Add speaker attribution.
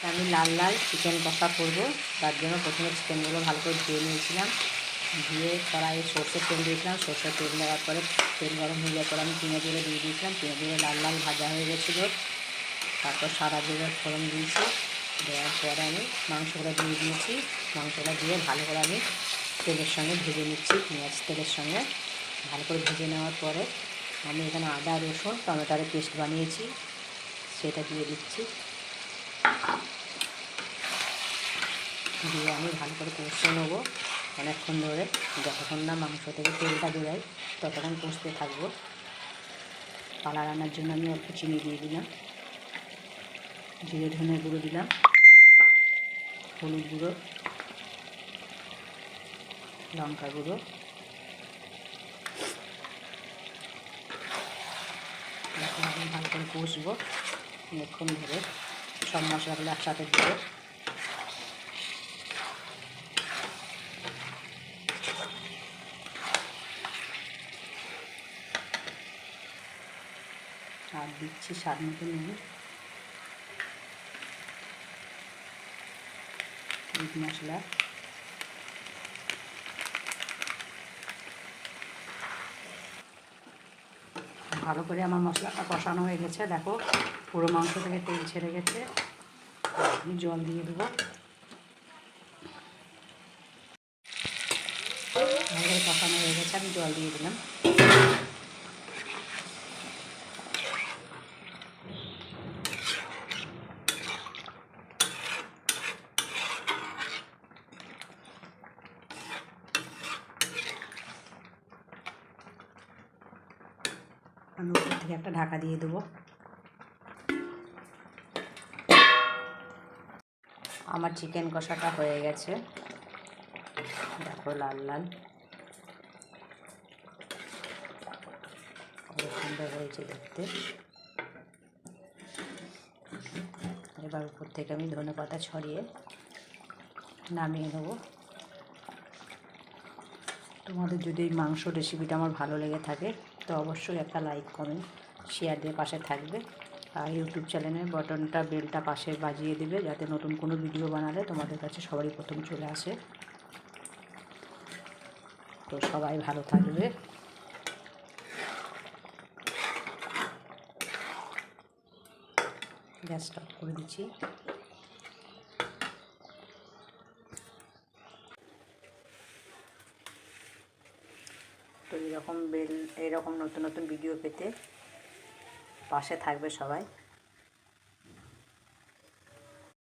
Speaker 1: আমি লাল লাল চিকেন কষা করবো, তার জন্য প্রথমে চিকেনগুলো ভালো করে ধুয়ে নিয়েছিলাম। ধুয়ে কড়াইয়ে সর্ষের তেল দিয়েছিলাম। সর্ষের তেল দেওয়ার পরে তেল গরম হয়ে যাওয়ার পরে আমি পেঁয়াজ দিয়ে দিয়েছিলাম। পেঁয়াজ লাল লাল ভাজা হয়ে গেছিলো। তারপর সাদা জিরার ফোড়ন দিয়েছি। দেওয়ার পরে আমি মাংসগুলো দিয়ে দিয়েছি। মাংসটা দিয়ে ভালো করে আমি তেলের সঙ্গে ভেজে নিচ্ছি। পেঁয়াজ তেলের সঙ্গে ভালো করে ভেজে নেওয়ার পরে আমি এখানে আদা রসুন টমেটোর পেস্ট বানিয়েছি, সেটা দিয়ে দিচ্ছি। দিয়ে আমি ভালো করে কষে নেবো অনেকক্ষণ ধরে, যতক্ষণ না মাংস থেকে তেলটা বেরোয় ততক্ষণ কষতে থাকবো। পালা রান্নার জন্য আমি অল্প চিনি দিয়ে দিলাম, জিরে ধনে গুঁড়ো দিলাম, হলুদ গুঁড়ো, লঙ্কা গুঁড়ো, আমি ভালো করে কষবো অনেকক্ষণ ধরে। সব মশলাগুলো একসাথে দেবো। আর দিচ্ছি স্বাদ মতো নুন, মিট মশলা, ভালো করে আমার মশলাটা কষানো হয়ে গেছে। দেখো পুরো মাংস থেকে তেল ছেড়ে গেছে। আমি জল দিয়ে দেবো। ভালো করে কষানো হয়ে গেছে, আমি জল দিয়ে দিলাম। আমি উপর থেকে একটা ঢাকা দিয়ে দেবো। আমার চিকেন কষাটা হয়ে গেছে, দেখো লাল লাল কত সুন্দর হয়েছে দেখতে। এবার উপর থেকে আমি ধনেপাতা ছড়িয়ে নামিয়ে নেবো। তোমাদের যদি এই মাংস রেসিপিটা আমার ভালো লেগে থাকে তো অবশ্যই একটা লাইক কমেন্ট শেয়ার দিয়ে পাশে থাকবে। আর ইউটিউব চ্যানেলের বাটনটা বেলটা পাশে বাজিয়ে দেবে, যাতে নতুন কোনো ভিডিও বানালে তোমাদের কাছে সবারই প্রথম চলে আসে। তো সবাই ভালো থাকবে। গ্যাসটা অফ করে দিচ্ছি। তো এরকম নতুন নতুন ভিডিও পেতে পাশে থাকবে সবাই।